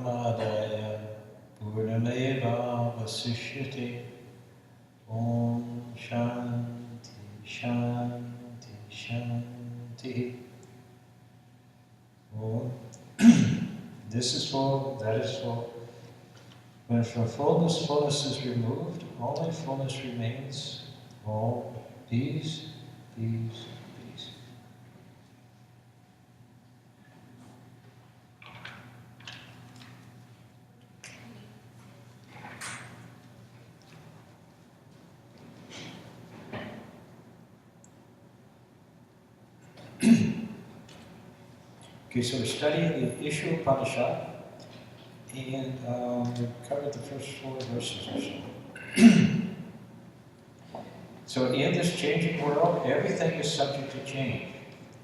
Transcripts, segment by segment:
Purnamadaya Purnameva Vasishyate Om Shanti Shanti Shanti. Om. This is full, that is full. When from fullness is removed, only fullness remains. All peace, peace, peace. Okay, so we're studying the Isha Upanishad, and we covered the first 4 verses or so. So in this changing world, everything is subject to change,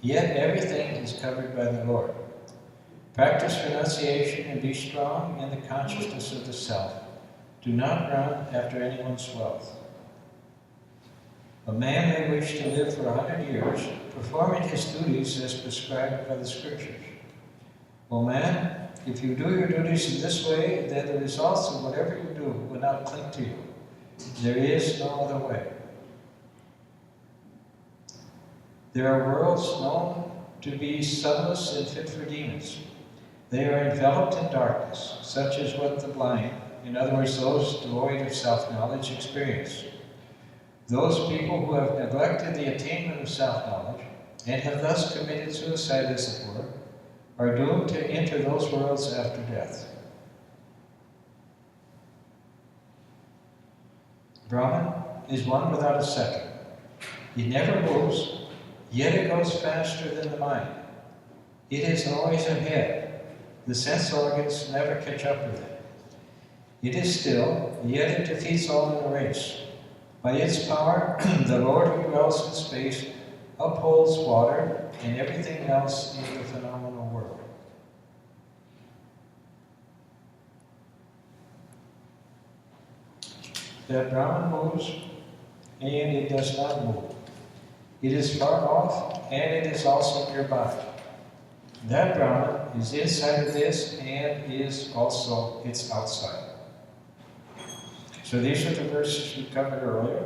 yet everything is covered by the Lord. Practice renunciation and be strong in the consciousness of the self. Do not run after anyone's wealth. A man may wish to live for 100 years, performing his duties as prescribed by the scriptures. O man, if you do your duties in this way, then the results of whatever you do will not cling to you. There is no other way. There are worlds known to be sunless and fit for demons. They are enveloped in darkness, such as what the blind, in other words, those devoid of self-knowledge, experience. Those people who have neglected the attainment of self-knowledge and have thus committed suicide, as it were, are doomed to enter those worlds after death. Brahman is one without a second. It never moves, yet it goes faster than the mind. It is always ahead. The sense organs never catch up with it. It is still, yet it defeats all in the race. By its power, the Lord who dwells in space upholds water and everything else in the phenomenal world. That Brahman moves, and it does not move. It is far off, and it is also nearby. That Brahman is inside of this, and is also its outside. So these are the verses we covered earlier.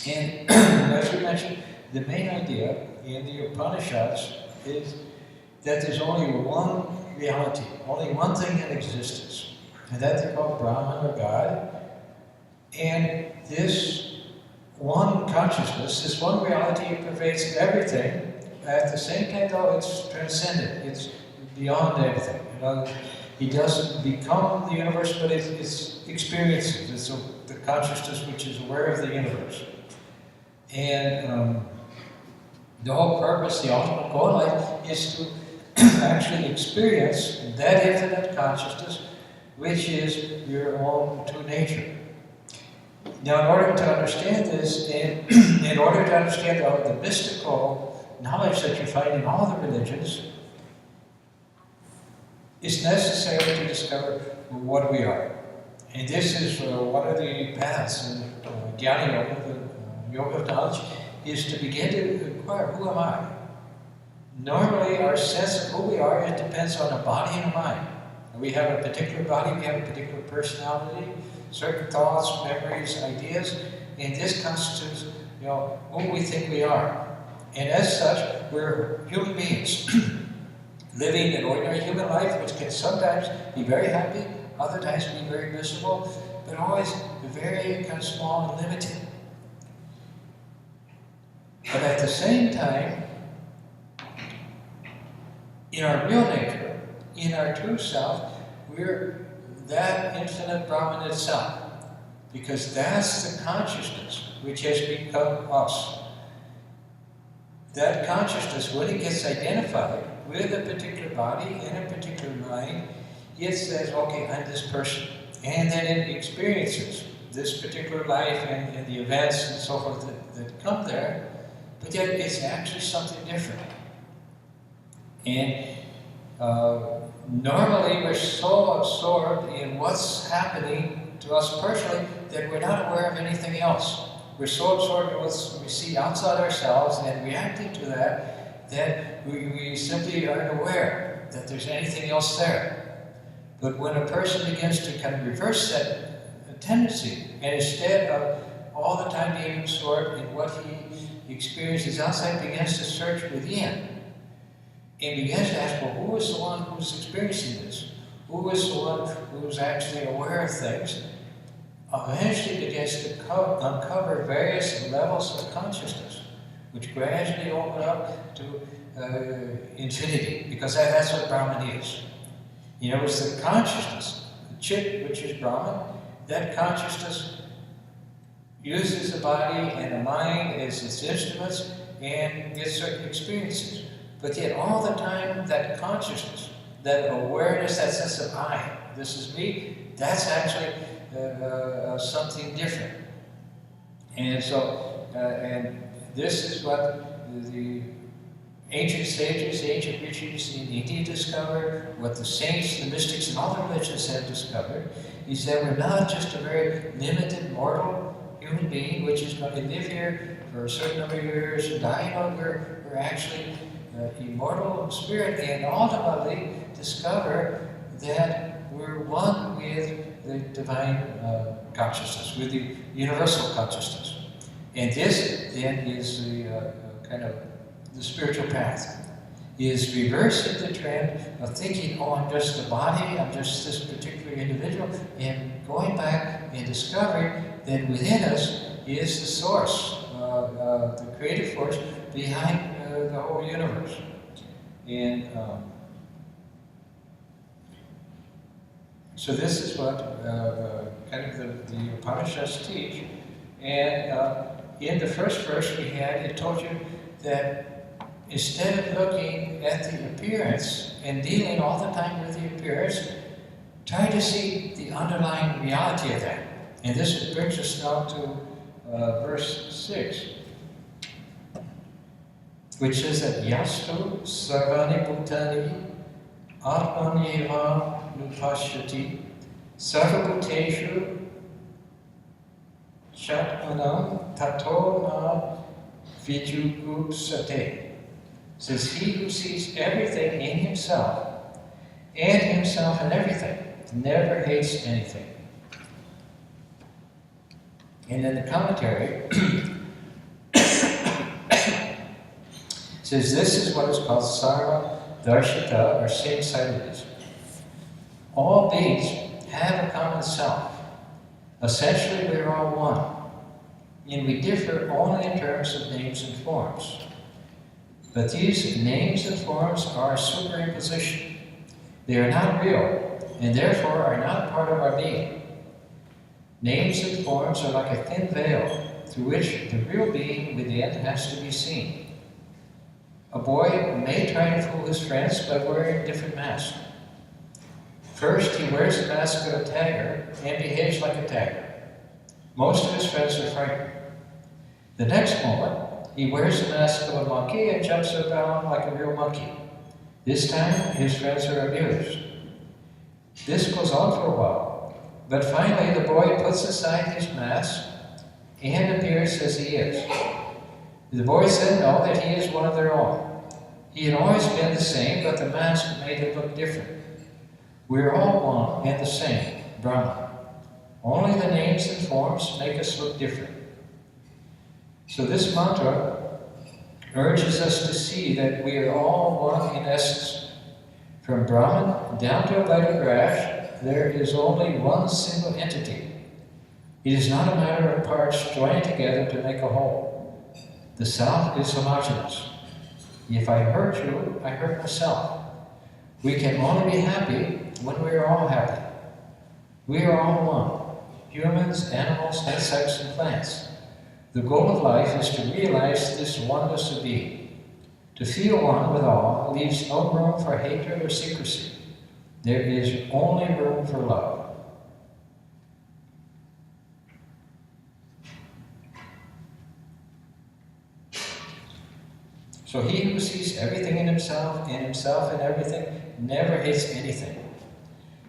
And as we mentioned, the main idea in the Upanishads is that there's only one reality, only one thing in existence, and that they call Brahman or God. And this one consciousness, this one reality, pervades everything. At the same time, though, it's transcendent. It's beyond everything. You know, he doesn't become the universe, but it's experiences. It's the consciousness which is aware of the universe. And the whole purpose, the ultimate goal in life, is to actually experience that infinite consciousness, which is your own true nature. Now, in order to understand this, and in order to understand the mystical knowledge that you find in all the religions, it's necessary to discover what we are. And this is one of the paths in Jnana Yoga, the yoga of knowledge, is to begin to inquire, who am I? Normally, our sense of who we are, it depends on a body and a mind. We have a particular body, we have a particular personality, certain thoughts, memories, ideas, and this constitutes, who we think we are. And as such, we're human beings, living an ordinary human life, which can sometimes be very happy, other times be very miserable, but always very kind of small and limited. But at the same time, in our real nature, in our true self, we're that infinite Brahman itself, because that's the consciousness which has become us. That consciousness, when it gets identified with a particular body and a particular mind, it says, okay, I'm this person. And then it experiences this particular life and the events and so forth that come there, but yet it's actually something different. And normally we're so absorbed in what's happening to us personally that we're not aware of anything else. We're so absorbed in what we see outside ourselves and reacting to that we simply aren't aware that there's anything else there. But when a person begins to kind of reverse that tendency, and instead of all the time being absorbed in what he experiences outside, begins to search within, and begins to ask, well, who is the one who's experiencing this? Who is the one who's actually aware of things? Eventually begins to uncover various levels of consciousness, which gradually open up to infinity, because that's what Brahman is. You know, it's the consciousness, the chit, which is Brahman. That consciousness uses the body and the mind as its instruments and gets certain experiences. But yet all the time, that consciousness, that awareness, that sense of I, this is me, that's actually something different. And so, and this is what the ancient sages, the ancient rishis in India discovered, what the saints, the mystics, and all the religions have discovered, is that we're not just a very limited mortal human being, which is going to live here for a certain number of years and die. We're actually immortal spirit, and ultimately discover that we're one with the divine consciousness, with the universal consciousness. And this then is the kind of the spiritual path, is reversing the trend of thinking, oh, I'm just a body, I'm just this particular individual, and going back and discovering that within us is the source, the creative force behind the whole universe. And so this is what kind of the Upanishads teach. And in the first verse we had, it told you that instead of looking at the appearance and dealing all the time with the appearance, try to see the underlying reality of that. And this brings us now to verse 6, which says that Yastu Sarvani Bhutani Atmanyeva Nupashyati Sarvabhuteshu Shatmanam Tato Na Vijugupsate. Says, he who sees everything in himself and himself in everything never hates anything. And then the commentary says this is what is called Sarva Darshita, or same-sightedness. All beings have a common self. Essentially, we're all one, and we differ only in terms of names and forms. But these names and forms are a superimposition. They are not real, and therefore are not part of our being. Names and forms are like a thin veil through which the real being within has to be seen. A boy may try to fool his friends by wearing different masks. First, he wears the mask of a tagger and behaves like a tagger. Most of his friends are frightened. The next moment, he wears the mask of a monkey and jumps around like a real monkey. This time, his friends are amused. This goes on for a while, but finally the boy puts aside his mask and appears as he is. The boys then know that he is one of their own. He had always been the same, but the mask made him look different. We are all one and the same, Brahman. Only the names and forms make us look different. So this mantra urges us to see that we are all one in essence. From Brahman down to a blade of grass, there is only one single entity. It is not a matter of parts joined together to make a whole. The self is homogeneous. If I hurt you, I hurt myself. We can only be happy when we are all happy. We are all one, humans, animals, insects, and plants. The goal of life is to realize this oneness of being. To feel one with all leaves no room for hatred or secrecy. There is only room for love. So he who sees everything in himself in everything, never hates anything.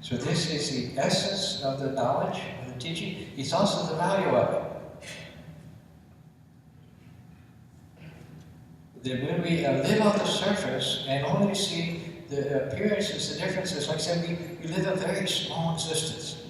So this is the essence of the knowledge, of the teaching. It's also the value of it. that when we live on the surface and only see the appearances, the differences, like I said, we live a very small existence.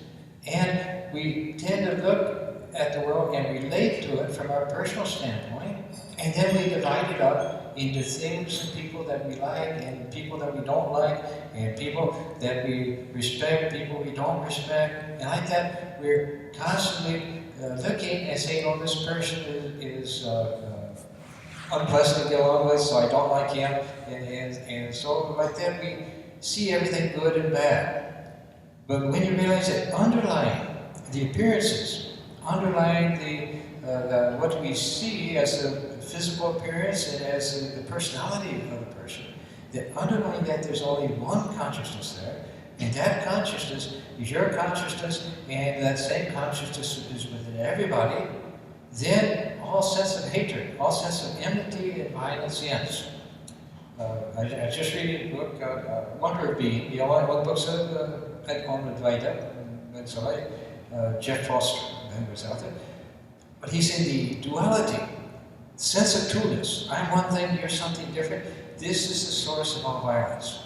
And we tend to look at the world and relate to it from our personal standpoint, and then we divide it up into things and people that we like, and people that we don't like, and people that we respect, people we don't respect. And like that, we're constantly looking and saying, oh, this person is unpleasant to get along with, so I don't like him. And so like that, we see everything good and bad. But when you realize that underlying the appearances, underlying the what we see as the physical appearance and as the personality of the person, that underlying that there's only one consciousness there, and that consciousness is your consciousness, and that same consciousness is within everybody, then all sense of hatred, all sense of enmity and violence ends. I just read a book, Wonder of Being, one book on Vedanta, Jeff Foster, who was out there. But he said the duality, sense of two-ness, I'm one thing, you're something different, this is the source of all violence.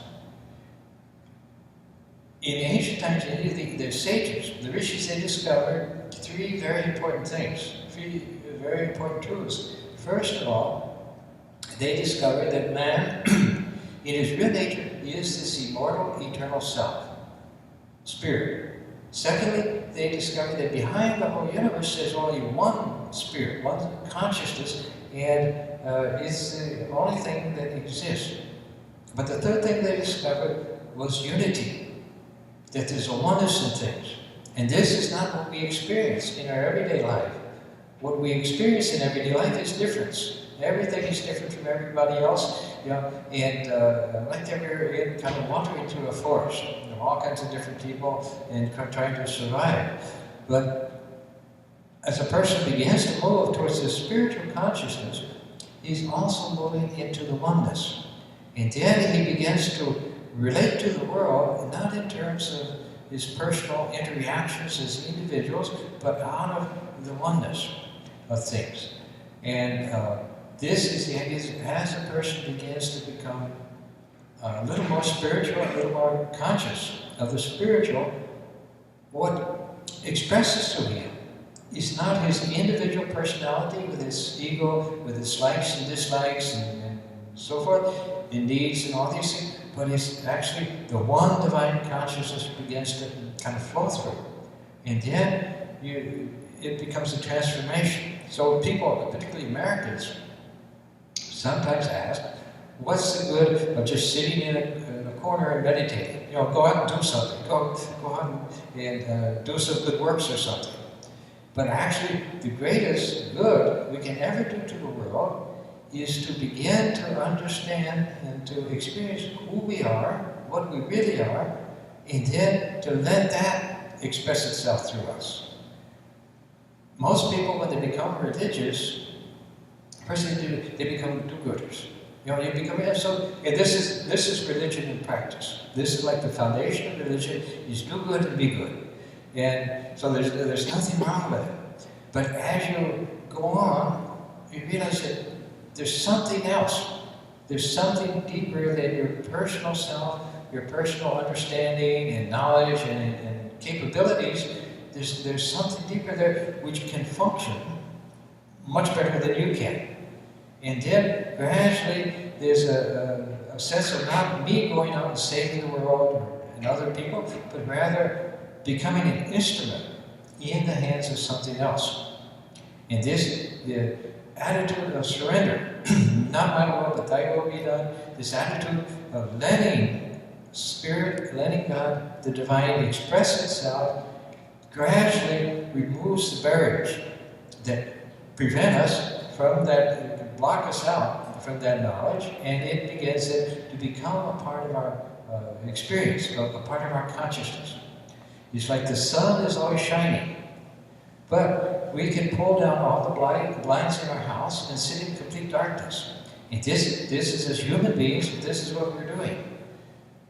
In ancient times, the sages, the rishis, they discovered three very important things, three very important truths. First of all, they discovered that man, in his real nature, is this immortal, eternal self, spirit. Secondly, they discovered that behind the whole universe there's only one spirit, one consciousness, and it's the only thing that exists. But the third thing they discovered was unity, that there's a oneness in things. And this is not what we experience in our everyday life. What we experience in everyday life is difference. Everything is different from everybody else, and like that we're kind of wandering through a forest. There are all kinds of different people and trying to survive. But as a person begins to move towards the spiritual consciousness, he's also moving into the oneness. And then he begins to relate to the world, not in terms of his personal interactions as individuals, but out of the oneness of things. And this is as a person begins to become a little more spiritual, a little more conscious of the spiritual, what expresses to him is not his individual personality with his ego, with his likes and dislikes and so forth, and needs and all these things, but it's actually the one divine consciousness begins to kind of flow through. And then it becomes a transformation. So people, particularly Americans, sometimes ask, what's the good of just sitting in a corner and meditating? Go out and do something. Go out and do some good works or something. But actually, the greatest good we can ever do to the world is to begin to understand and to experience who we are, what we really are, and then to let that express itself through us. Most people, when they become religious, first they become do-gooders. You become, and this is religion in practice. This is like the foundation of religion: is do good and be good. And so there's nothing wrong with it. But as you go on, you realize that there's something else. There's something deeper than your personal self, your personal understanding and knowledge and capabilities. There's something deeper there which can function much better than you can. And then gradually there's a sense of not me going out and saving the world and other people, but rather becoming an instrument in the hands of something else. And the attitude of surrender, not my will, but thy will be done, this attitude of letting Spirit, letting God, the divine, express itself, gradually removes the barriers that prevent us from that, block us out from that knowledge, and it begins to become a part of our experience, a part of our consciousness. It's like the sun is always shining, but we can pull down all the blinds in our house and sit in complete darkness. And this is as human beings, this is what we're doing.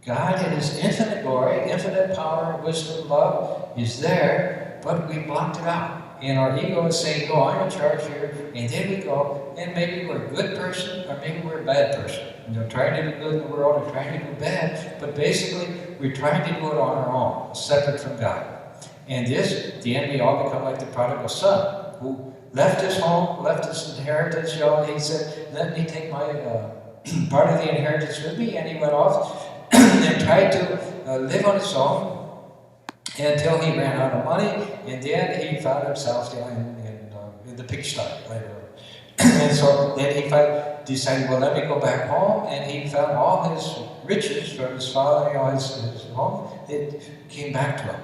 God in His infinite glory, infinite power, wisdom, love is there, but we blocked it out. and our ego is saying, no, I'm in charge here, and then we go, and maybe we're a good person, or maybe we're a bad person. Trying to do good in the world, or trying to do bad, but basically, we're trying to do it on our own, separate from God. And this, at the end, we all become like the prodigal son, who left his home, left his inheritance, he said, let me take my part of the inheritance with me, and he went off and tried to live on his own until he ran out of money, and then he found himself in the pigsty later. And so then he decided, well, let me go back home, and he found all his riches from his father, his home, it came back to him.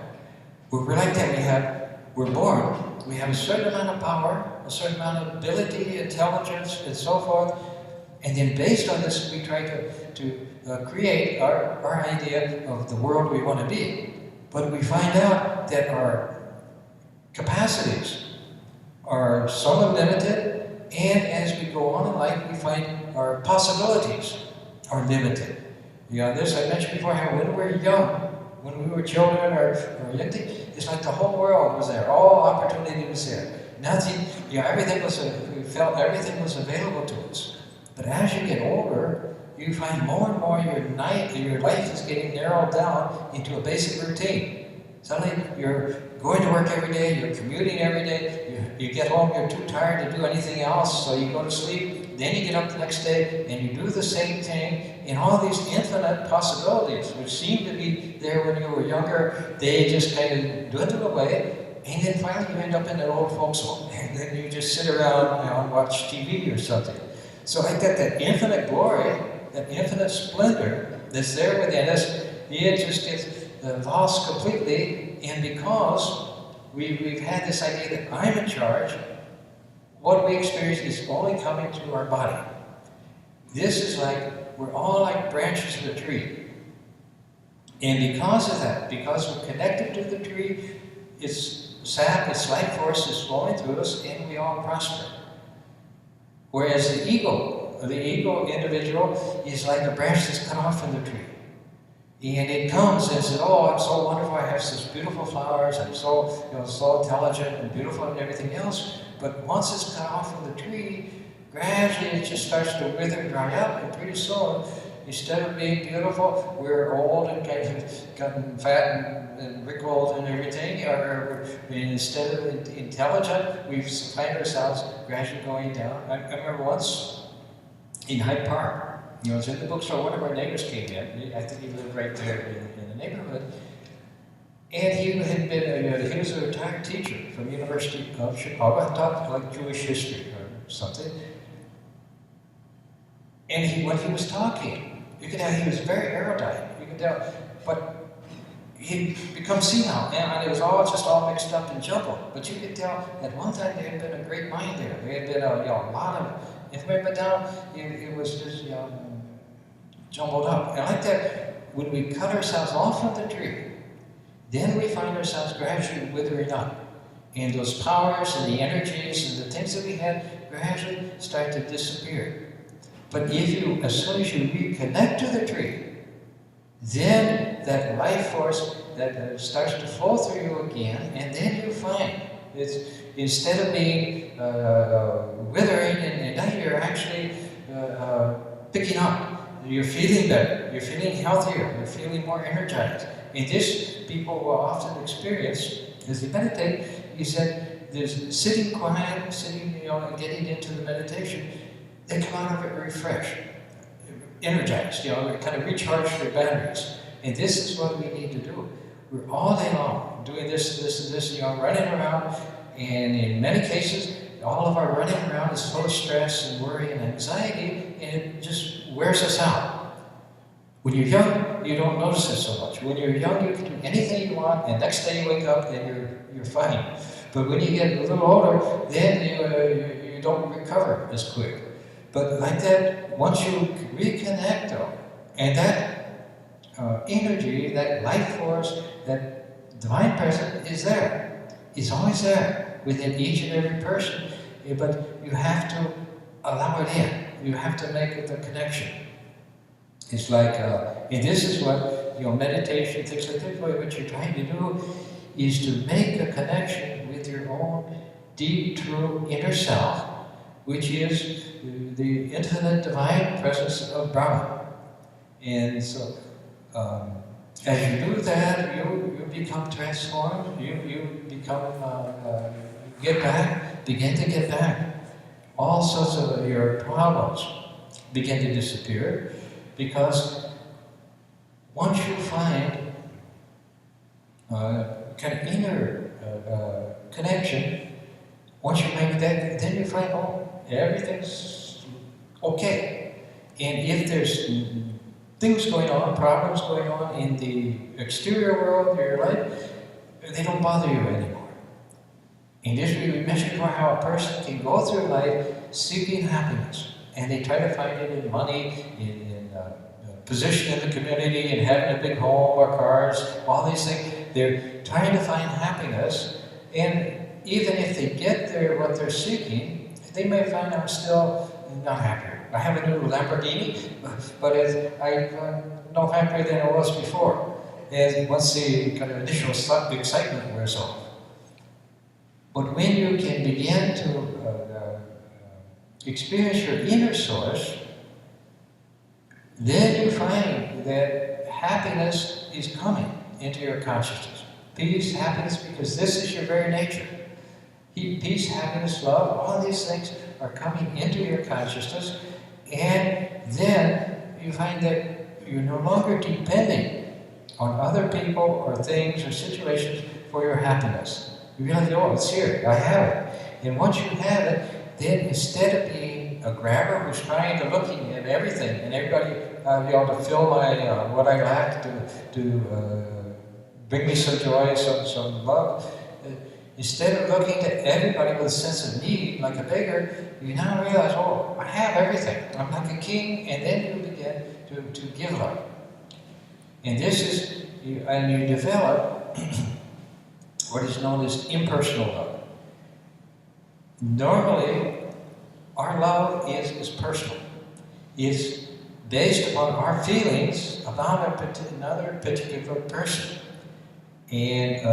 We're like that. We're born, we have a certain amount of power, a certain amount of ability, intelligence, and so forth, and then based on this, we try to create our idea of the world we want to be. But we find out that our capacities are somewhat limited, and as we go on in life, we find our possibilities are limited. This I mentioned before, how when we're young, when we were children or young, it's like the whole world was there, all opportunity was there. Nothing, everything was, we felt everything was available to us. But as you get older, you find more and more your life is getting narrowed down into a basic routine. Suddenly you're going to work every day, you're commuting every day, you get home, you're too tired to do anything else, so you go to sleep, then you get up the next day and you do the same thing, and all these infinite possibilities, which seemed to be there when you were younger, they just kind of dwindle away, and then finally you end up in an old folks home, and then you just sit around and watch TV or something. So I got that infinite glory, that infinite splendor that's there within us, it just gets lost completely, and because we've had this idea that I'm in charge, what we experience is only coming to our body. This is like, we're all like branches of a tree. And because of that, because we're connected to the tree, its sap, its life force is flowing through us, and we all prosper. Whereas the ego individual is like a branch that's cut off from the tree. And it comes and says, oh, I'm so wonderful, I have such beautiful flowers, I'm so, so intelligent and beautiful and everything else. But once it's cut off from the tree, gradually it just starts to wither and dry up, and pretty soon, instead of being beautiful, we're old and kind of gotten fat and wrinkled and everything, or instead of intelligent, we find ourselves gradually going down. I remember once in Hyde Park, I was in the bookstore, one of our neighbors came in, I think he lived right there in the neighborhood, and he had been, he was a retired teacher from the University of Chicago, I taught like Jewish history or something, and when he was talking, you could tell he was very erudite, you could tell, but he'd become senile, and it was just all mixed up and jumbled, but you could tell at one time there had been a great mind there, there had been a lot of information, but now it was just, jumbled up. And like that, when we cut ourselves off from the tree, then we find ourselves gradually withering up. And those powers and the energies and the things that we had gradually start to disappear. But as soon as you reconnect to the tree, then that life force that starts to flow through you again, and then you find it's instead of being withering and dying, you're actually picking up. You're feeling better, you're feeling healthier, you're feeling more energized. And this people will often experience as they meditate. He said, there's sitting quiet, and getting into the meditation, they come out of it refreshed, energized, they kind of recharge their batteries. And this is what we need to do. We're all day long doing this, and this, running around, and in many cases, all of our running around is full of stress and worry and anxiety, and it just wears us out. When you're young, you don't notice it so much. When you're young, you can do anything you want, and next day you wake up and you're fine. But when you get a little older, then you don't recover as quick. But like that, once you reconnect though, and that energy, that life force, that divine presence is there. It's always there within each and every person, but you have to allow it in. You have to make the connection. It's like, and this is what, meditation, things like that, what you're trying to do is to make a connection with your own deep, true inner self, which is the infinite divine presence of Brahman. And so, as you do that, you become transformed, you become, begin to get back. All sorts of your problems begin to disappear, because once you find kind of inner connection, once you make that, then you find, oh, everything's okay. And if there's things going on, problems going on in the exterior world of your life, they don't bother you anymore. In this, we mentioned before how a person can go through life seeking happiness, and they try to find it in money, in position in the community, in having a big home or cars, all these things. They're trying to find happiness, and even if they get there, what they're seeking, they may find I'm still not happy. I have a new Lamborghini, but I'm no happier than I was before. And once the kind of initial excitement wears off. But when you can begin to experience your inner source, then you find that happiness is coming into your consciousness. Peace, happiness, because this is your very nature. Peace, happiness, love, all these things are coming into your consciousness, and then you find that you're no longer depending on other people or things or situations for your happiness. You realize, oh, it's here, I have it. And once you have it, then instead of being a grabber who's trying to looking at everything and everybody, to fill my what I lack, to bring me some joy, some love, instead of looking to everybody with a sense of need, like a beggar, you now realize, oh, I have everything. I'm like a king, and then you begin to give love. And this is, and you develop what is known as impersonal love. Normally, our love is personal. It's based upon our feelings about another particular person. And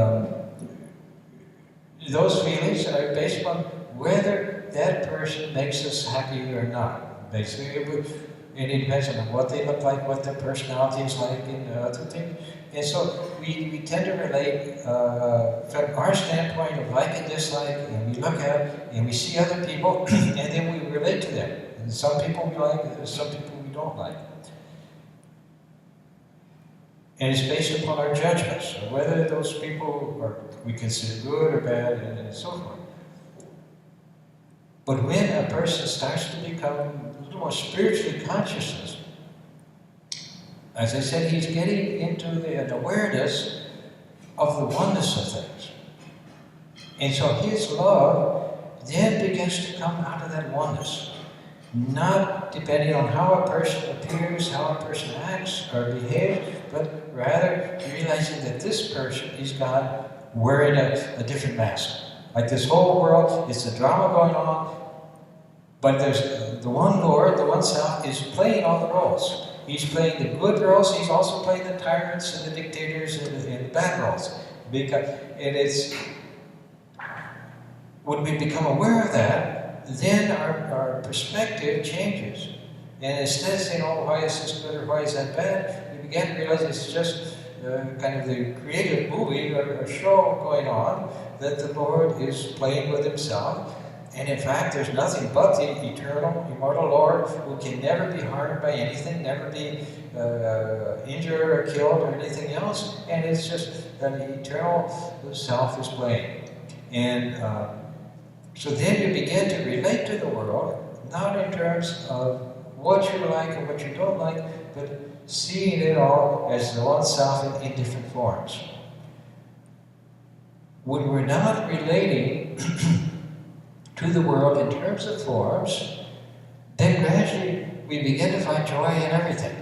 those feelings are based upon whether that person makes us happy or not. Basically, and it depends on what they look like, what their personality is like, and other things. And so we tend to relate from our standpoint of like and dislike, and we look at it, and we see other people, and then we relate to them. And some people we like, and some people we don't like. And it's based upon our judgments, of whether those people are we consider good or bad, and so forth. But when a person starts to become a little more spiritually conscious, as I said, he's getting into an awareness of the oneness of things. And so his love then begins to come out of that oneness, not depending on how a person appears, how a person acts or behaves, but rather realizing that this person is God wearing a different mask. Like this whole world, it's a drama going on, but there's the one Lord, the one self, is playing all the roles. He's playing the good roles, he's also playing the tyrants and the dictators and the bad roles. When we become aware of that, then our perspective changes. And instead of saying, oh, why is this good or why is that bad, we begin to realize it's just kind of the creative movie or show going on that the Lord is playing with himself. And in fact, there's nothing but the eternal, immortal Lord who can never be harmed by anything, never be injured or killed or anything else. And it's just that the eternal self is playing. And so then you begin to relate to the world, not in terms of what you like and what you don't like, but seeing it all as the one self in different forms. When we're not relating to the world in terms of forms, then gradually we begin to find joy in everything.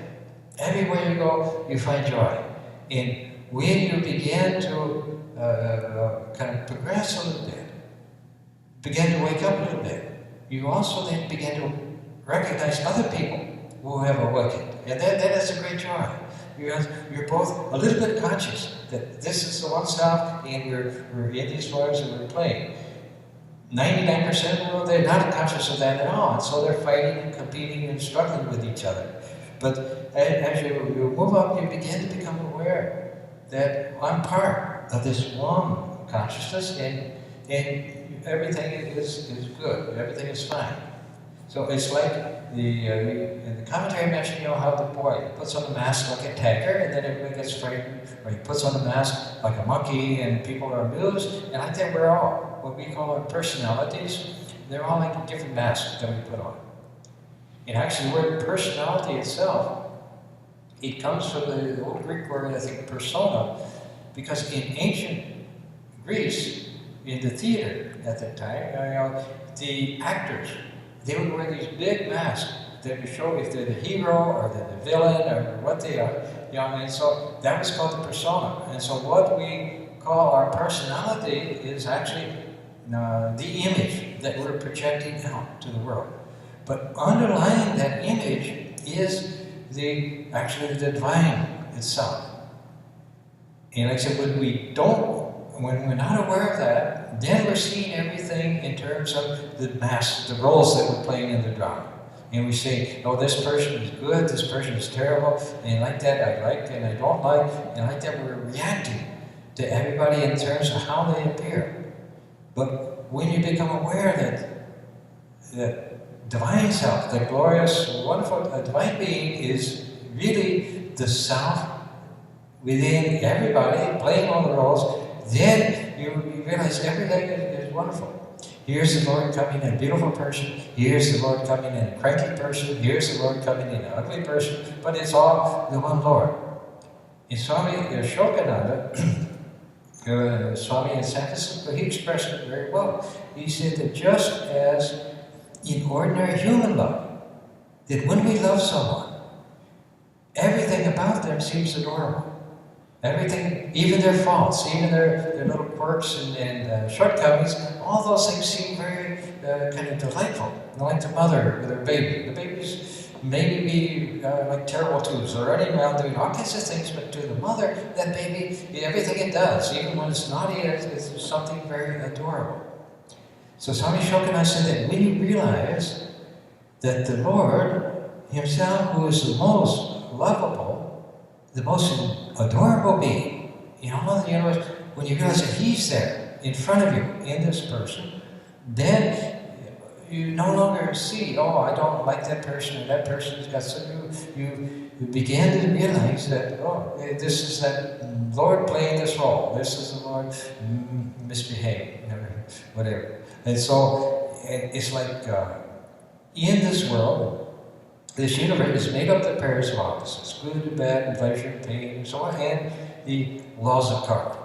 Everywhere you go, you find joy. And when you begin to kind of progress a little bit, begin to wake up a little bit, you also then begin to recognize other people who have awakened. And that is a great joy. you're both a little bit conscious that this is the one self, and we're in these roles and we're playing. 99% of the world, they're not conscious of that at all, and so they're fighting and competing and struggling with each other. But as you move up, you begin to become aware that I'm part of this one consciousness, and everything is good, everything is fine. So it's like in the commentary mentioned, how the boy puts on a mask like a tiger, and then everybody gets frightened, or he puts on a mask like a monkey, and people are amused. And I think we're all what we call our personalities. They're all like different masks that we put on. And actually, the word personality itself, it comes from the old Greek word, I think, persona, because in ancient Greece, in the theater at that time, the actors, they would wear these big masks that would show if they're the hero or they're the villain or what they are. And so that was called the persona. And so what we call our personality is actually the image that we're projecting out to the world. But underlying that image is actually the divine itself. And like I said, when we're not aware of that, then we're seeing everything in terms of the masks, the roles that we're playing in the drama. And we say, oh, this person is good, this person is terrible, and like that I like, and I don't like, and like that we're reacting to everybody in terms of how they appear. But when you become aware that divine self, the glorious, wonderful divine being is really the self within everybody, playing all the roles, then you realize everything is wonderful. Here's the Lord coming in a beautiful person, here's the Lord coming in a cranky person, here's the Lord coming in an ugly person, but it's all the one Lord. And Swami Vivekananda, Swami in San Francisco, he expressed it very well. He said that just as in ordinary human love, that when we love someone, everything about them seems adorable. Everything, even their faults, even their little quirks and shortcomings, all those things seem very kind of delightful. Like the mother with her baby. The babies maybe be like terrible twos or running around doing all kinds of things, but to the mother, that baby, everything it does, even when it's naughty, it's something very adorable. So Swami Vivekananda said that when you realize that the Lord Himself, who is the most lovable, the most adorable being in all of the universe, when you realize that He's there in front of you, in this person, then you no longer see, oh, I don't like that person, or that person's got some. You begin to realize that, oh, this is that Lord playing this role. This is the Lord misbehaving, whatever. And so it's like in this world, this universe is made up of the pairs of opposites, good, bad, pleasure, pain, and so on, and the laws of karma.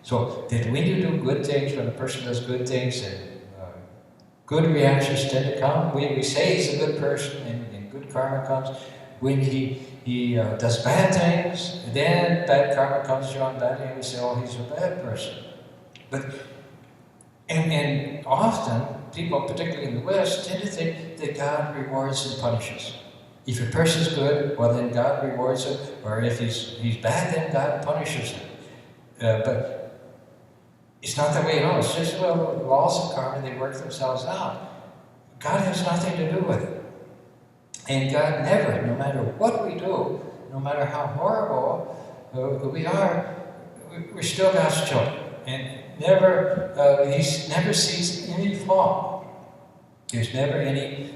So that when you do good things, when a person does good things, and good reactions tend to come. We say he's a good person, and good karma comes. When he does bad things, then bad karma comes to on bad, and we say, oh, he's a bad person. But and often, people, particularly in the West, tend to think that God rewards and punishes. If a person's good, well then God rewards him, or if he's bad, then God punishes him. But it's not that way at all. It's just, well, the laws of karma, they work themselves out. God has nothing to do with it. And God never, no matter what we do, no matter how horrible we are, we're still God's children. And He never sees any flaw. There's never any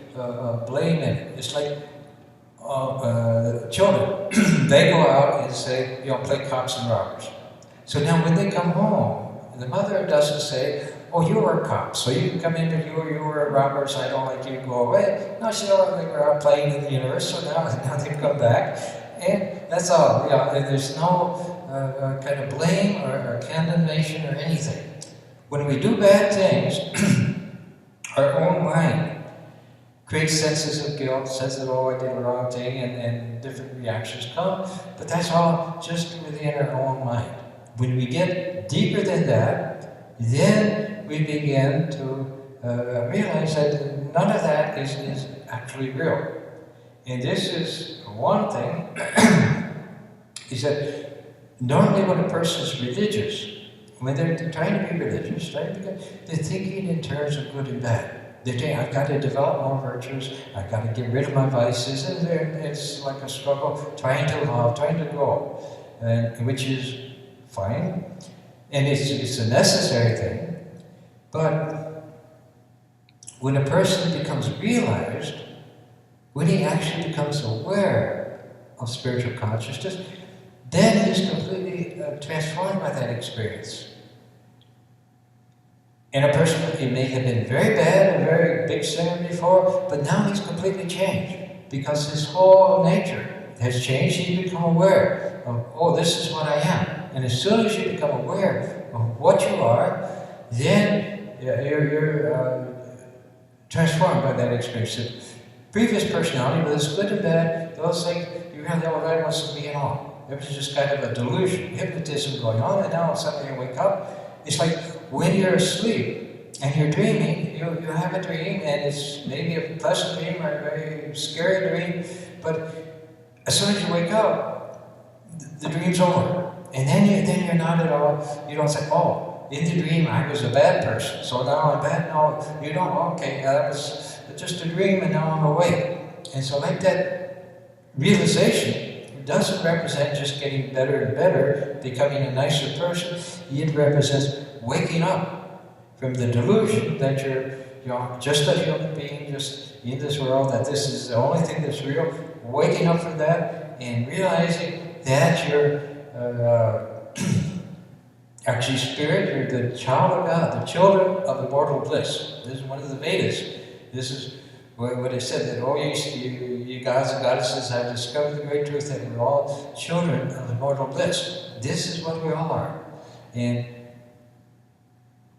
blame in it. It's like children. They go out and say, play cops and robbers. So now when they come home, the mother doesn't say, oh, you were a cop, so you can come in, but you were a robber, so I don't like you, go away. No, she don't like we're out playing in the universe, so now they come back. And that's all. There's no kind of blame or condemnation or anything. When we do bad things, our own mind creates senses of guilt, says that, oh, I did the wrong thing, and different reactions come. But that's all just within our own mind. When we get deeper than that, then we begin to realize that none of that is actually real. And this is one thing is that normally when a person is religious, when they're trying to be religious, they're thinking in terms of good and bad. They're saying, I've got to develop more virtues, I've got to get rid of my vices, and it's like a struggle, trying to love, trying to grow, and which is fine, and it's a necessary thing. But when a person becomes realized, when he actually becomes aware of spiritual consciousness, then he's completely transformed by that experience. And a person, he may have been very bad, a very big sinner before, but now he's completely changed because his whole nature has changed. He's become aware of, oh, this is what I am. And as soon as you become aware of what you are, then you're transformed by that experience. The previous personality, whether it's good and bad, those things, you realize, oh, that wasn't me at all. It was just kind of a delusion, hypnotism going on, and now suddenly you wake up. It's like when you're asleep and you're dreaming, you have a dream, and it's maybe a pleasant dream or a very scary dream, but as soon as you wake up, the dream's over. And then you're not at all, you don't say, oh, in the dream I was a bad person, so now I'm bad. No, you don't, okay, that was just a dream and now I'm awake. And so like that realization, doesn't represent just getting better and better, becoming a nicer person. It represents waking up from the delusion that you're just a human being, just in this world, that this is the only thing that's real. Waking up from that and realizing that you're actually spirit, you're the child of God, the children of immortal bliss. This is one of the Vedas. This is what it said, that all you gods and goddesses have discovered the great truth that we're all children of immortal bliss. This is what we all are. And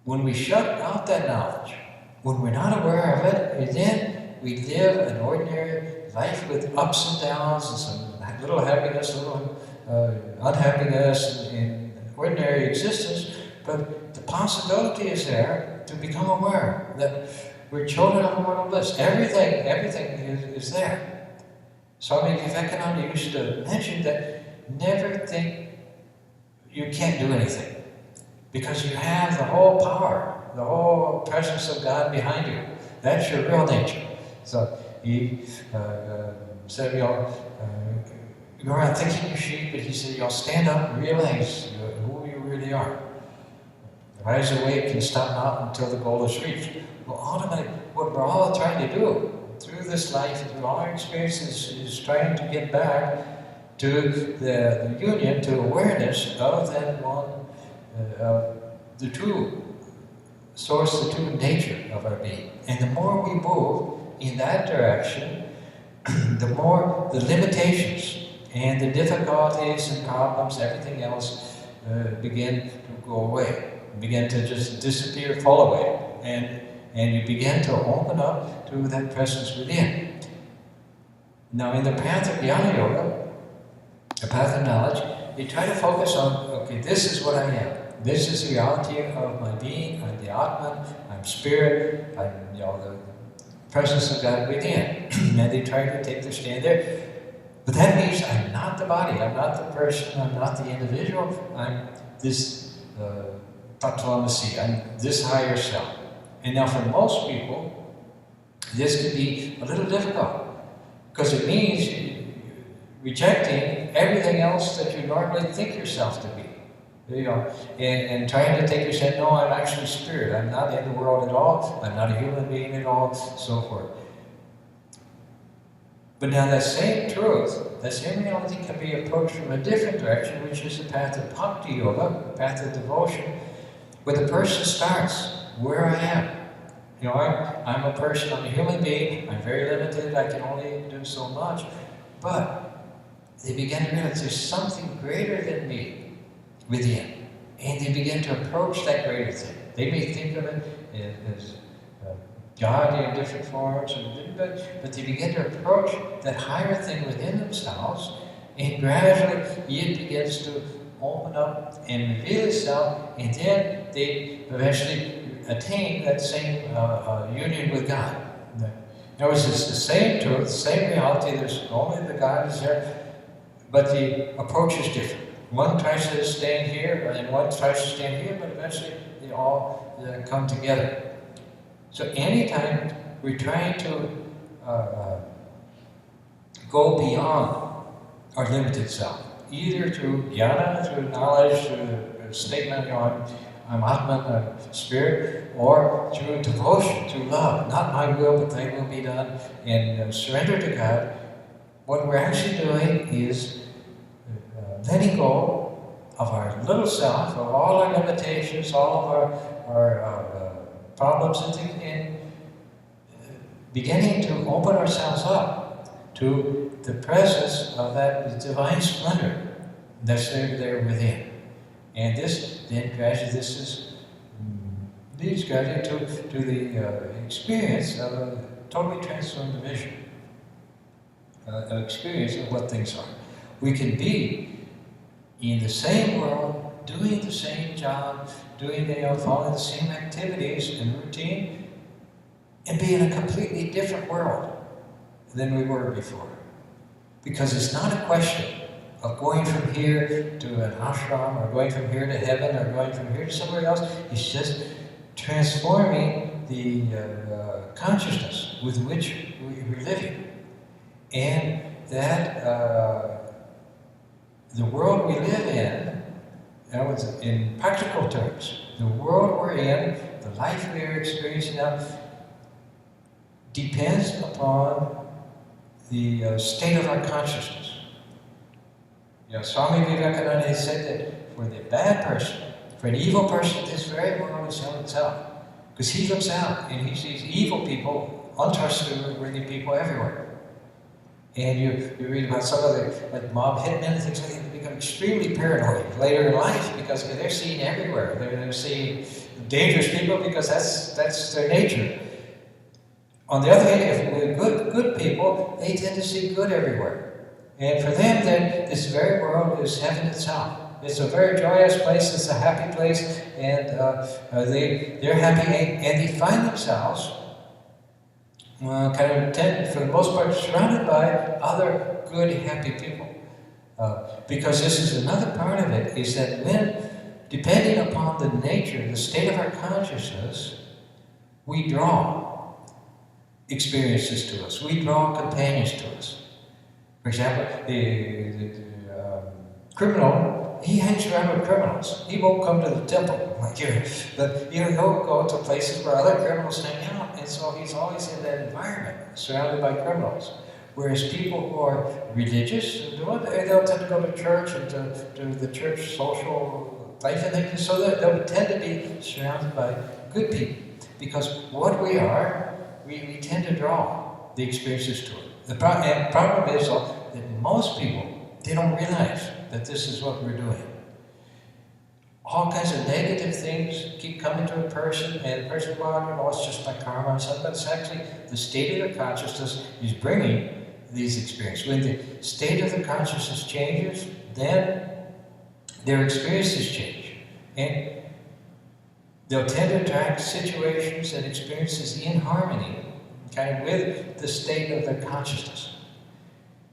when we shut out that knowledge, when we're not aware of it, then we live an ordinary life with ups and downs and some little happiness, little unhappiness in ordinary existence. But the possibility is there to become aware that we're children of immortal bliss. Everything is there. Swami Vivekananda used to mention that never think you can't do anything, because you have the whole power, the whole presence of God behind you. That's your real nature. So he said, you go around thinking you're sheep, but he said, you'll stand up and realize who you really are. Rise awake and stop not until the goal is reached. Well, ultimately, what we're all trying to do through this life, through all our experiences, is trying to get back to the union, to awareness of that one, the true source, the true nature of our being. And the more we move in that direction, the more the limitations and the difficulties and problems, everything else begin to go away, begin to just disappear, fall away, and you begin to open up to that presence within. Now, in the path of Jnana Yoga, the path of knowledge, you try to focus on, okay, this is what I am. This is the reality of my being. I'm the Atman. I'm spirit. I'm the presence of God within. And they try to take their stand there. But that means I'm not the body. I'm not the person. I'm not the individual. I'm this tattva-masi. I'm this higher self. And now for most people, this can be a little difficult, because it means rejecting everything else that you normally think yourself to be. And trying to take yourself, no, I'm actually spirit. I'm not in the world at all. I'm not a human being at all, so forth. But now that same truth, that same reality can be approached from a different direction, which is the path of bhakti yoga, the path of devotion, where the person starts where I am. I'm a person, I'm a human being, I'm very limited, I can only do so much, but they begin to realize there's something greater than me within, and they begin to approach that greater thing. They may think of it as God in different forms, but they begin to approach that higher thing within themselves, and gradually it begins to open up and reveal itself, and then they eventually attain that same union with God. In other words, it's the same truth, the same reality. There's only the God is there, but the approach is different. One tries to stand here, and one tries to stand here, but eventually they all come together. So anytime we're trying to go beyond our limited self, either through jnana, through knowledge, through the statement on I'm Atman, I'm spirit, or through devotion, through love, not my will, but thy will be done, and surrender to God, what we're actually doing is letting go of our little self, of all our limitations, all of our problems and things, and beginning to open ourselves up to the presence of that divine splendor that's there within. And this then gradually, leads gradually to the experience of a totally transformed vision, an experience of what things are. We can be in the same world, doing the same job, following the same activities and routine, and be in a completely different world than we were before. Because it's not a question of going from here to an ashram, or going from here to heaven, or going from here to somewhere else. It's just transforming the consciousness with which we're living. And that the world we live in practical terms, the world we're in, the life we are experiencing now, depends upon the state of our consciousness. Swami Varadananda said that for the bad person, for an evil person, this very world is hell itself. Because he looks out and he sees evil people, untrustworthy people everywhere. And you read about some of the mob hitmen and things like that, they become extremely paranoid later in life because they're seen everywhere. They're seeing dangerous people because that's their nature. On the other hand, if we're good people, they tend to see good everywhere. And for them, then, this very world is heaven itself. It's a very joyous place, it's a happy place, and they're happy, and they find themselves for the most part, surrounded by other good, happy people. Because this is another part of it, is that when, depending upon the nature, the state of our consciousness, we draw experiences to us. We draw companions to us. For example, the criminal, he hangs around with criminals. He won't come to the temple like you, but he'll go to places where other criminals hang out, and so he's always in that environment, surrounded by criminals. Whereas people who are religious, they'll tend to go to church and to the church social life, and so they'll tend to be surrounded by good people. Because what we are, we tend to draw the experiences to it. The problem is that most people, they don't realize that this is what we're doing. All kinds of negative things keep coming to a person, and the person, it's just my karma and stuff, but it's actually the state of the consciousness is bringing these experiences. When the state of the consciousness changes, then their experiences change. And they'll tend to attract situations and experiences in harmony with the state of their consciousness.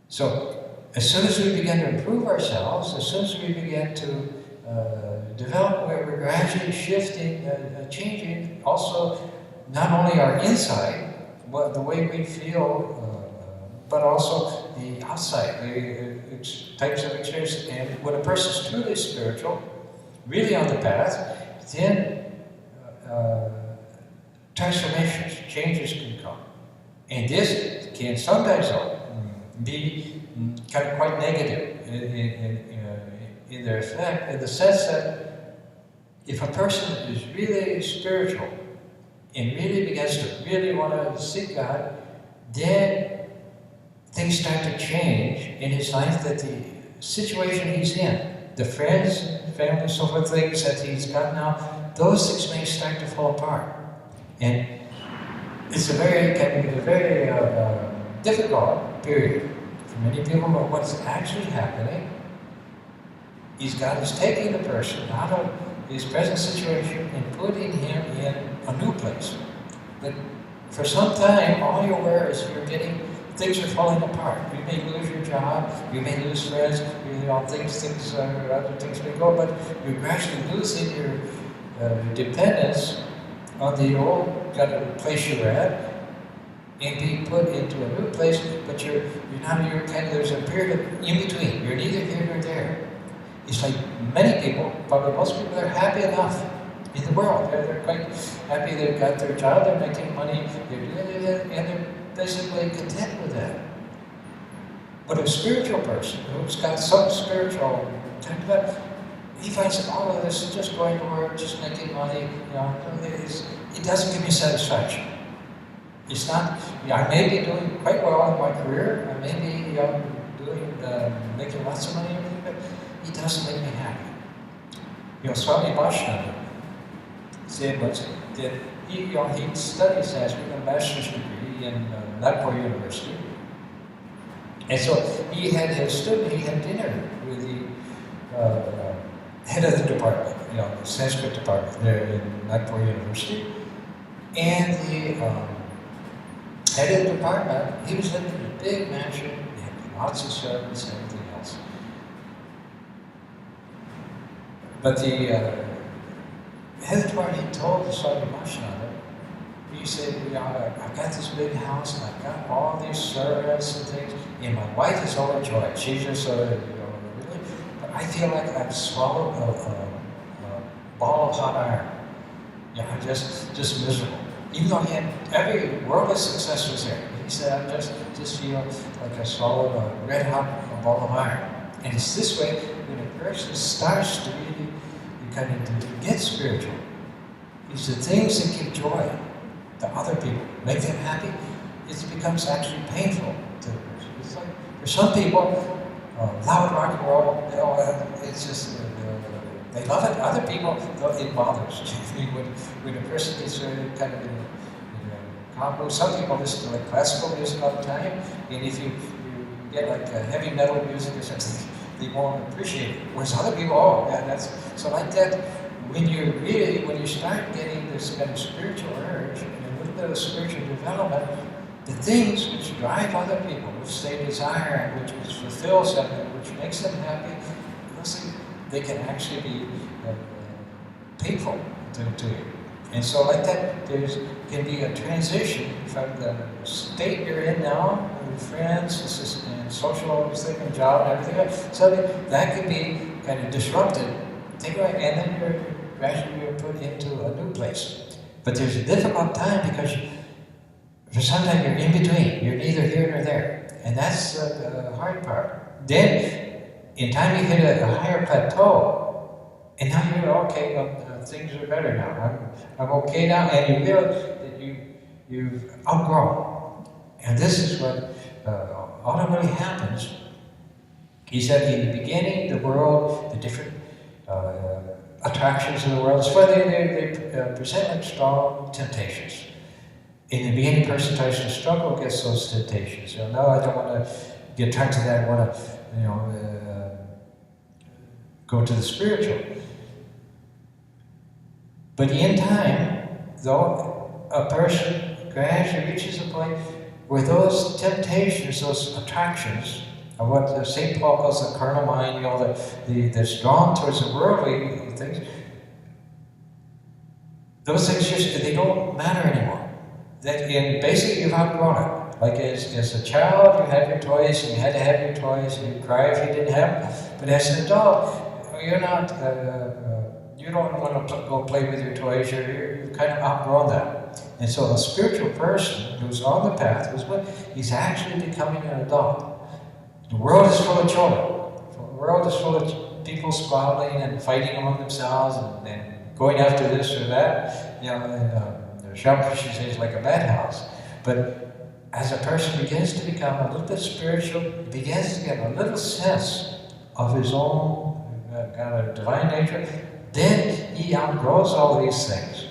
So, as soon as we begin to improve ourselves, as soon as we begin to develop, we're gradually shifting, changing also not only our inside, the way we feel, but also the outside, the types of experiences. And when a person's truly spiritual, really on the path, then transformations, changes can come. And this can sometimes be kind of quite negative in their effect, in the sense that if a person is really spiritual and really begins to really want to seek God, then things start to change in his life, that the situation he's in, the friends, family, so forth, things that he's got now, those things may start to fall apart. And it's a very difficult period for many people, but what's actually happening is God is taking the person out of his present situation and putting him in a new place. But for some time, all you're aware is things are falling apart. You may lose your job, you may lose friends, other things may go, but you're gradually losing your dependence on the old kind of place you're at, and being put into a new place, but you're there's a period of in between. You're neither here nor there. It's like many people, probably most people, they're happy enough in the world. They're quite happy. They've got their job. They're making money. And they're basically content with that. But a spiritual person who's got some spiritual temperament, he finds that all of this is just going to work, just making money. It doesn't give me satisfaction. It's not. I may be doing quite well in my career. I may be making lots of money and everything, but it doesn't make me happy. Swami Varadananda said that he studies as with a master's degree in Nagpur University. And so he had his student, he had dinner with the head of the department, the Sanskrit department there in Nagpur University. And the head of the department, he was living in a big mansion, he had lots of servants and everything else. But the head of the department, he told the Swami Varadananda, he said, I've got this big house and I've got all these servants and things, and my wife is overjoyed. She's just really, but I feel like I've swallowed a ball of hot iron. I'm just miserable. Even though he had every worldly success was there, he said, I just feel like I swallowed a red hot ball of iron. And it's this way when a person starts to really kind of get spiritual. It's the things that give joy to other people, make them happy. It becomes actually painful to the person. It's like for some people, loud rock and roll, it's just they love it. Other people, it bothers. when a person gets kind of in a combo, some people listen to like classical music all the time, and if you get like heavy metal music or something, they won't appreciate it. Whereas other people, that's so like that. When you start getting this kind of spiritual urge and a little bit of spiritual development, the things which drive other people, which they desire, which fulfills them, which makes them happy, those things, they can actually be painful to you. And so like that, can be a transition from the state you're in now, with friends and social thing and job and everything else. So that could be kind of disrupted. And then you're gradually put into a new place. But there's a difficult time because for some time you're in between. You're neither here nor there. And that's the hard part. Then, in time you hit a higher plateau, and now you're okay, things are better now. I'm okay now, and you feel that you've outgrown. And this is what ultimately happens. He said in the beginning, the world, the different attractions of the world, it's why they present like strong temptations. In the beginning, person tries to struggle against those temptations. No, I don't want to get attracted to that. I want to, go to the spiritual. But in time, though, a person gradually reaches a point where those temptations, those attractions, of what St. Paul calls the carnal mind, that's drawn towards the worldly things, those things they don't matter anymore. Basically you've outgrown it. Like as a child, you had your toys, and you had to have your toys, and you'd cry if you didn't have them. But as an adult, you're not, you don't want to go play with your toys, you've kind of outgrown that. And so a spiritual person who's on the path, he's actually becoming an adult. The world is full of children. The world is full of people squabbling and fighting among themselves and going after this or that. Shamkrishna says it's like a madhouse. But as a person begins to become a little bit spiritual, he begins to get a little sense of his own kind of divine nature, then he outgrows all these things.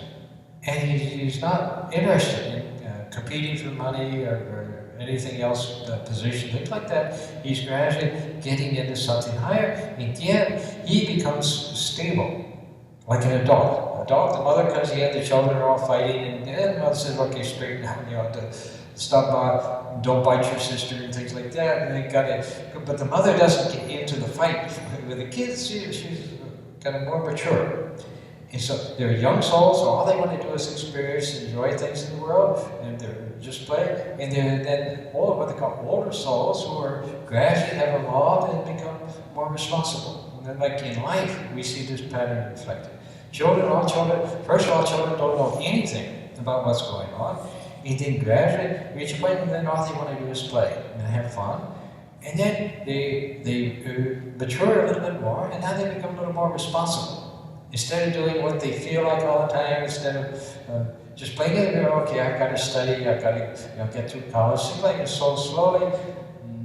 And he's not interested in competing for money or anything else, position, things like that. He's gradually getting into something higher, and yet he becomes stable, like an adult. The mother comes in, the children are all fighting, and the mother says, okay, straighten out, stop by, don't bite your sister and things like that. And they but the mother doesn't get into the fight with the kids. She's kind of more mature. And so they're young souls, so all they want to do is experience, enjoy things in the world, and they're just play. And they're then what they call older souls who are gradually have evolved and become more responsible. And then like in life, we see this pattern reflected. First of all, children don't know anything about what's going on. And then gradually reach a point and then all they want to do is play and have fun. And then they mature a little bit more, and now they become a little more responsible. Instead of doing what they feel like all the time, instead of just playing it, okay, I've got to study, I've got to get through college. Seems like so slowly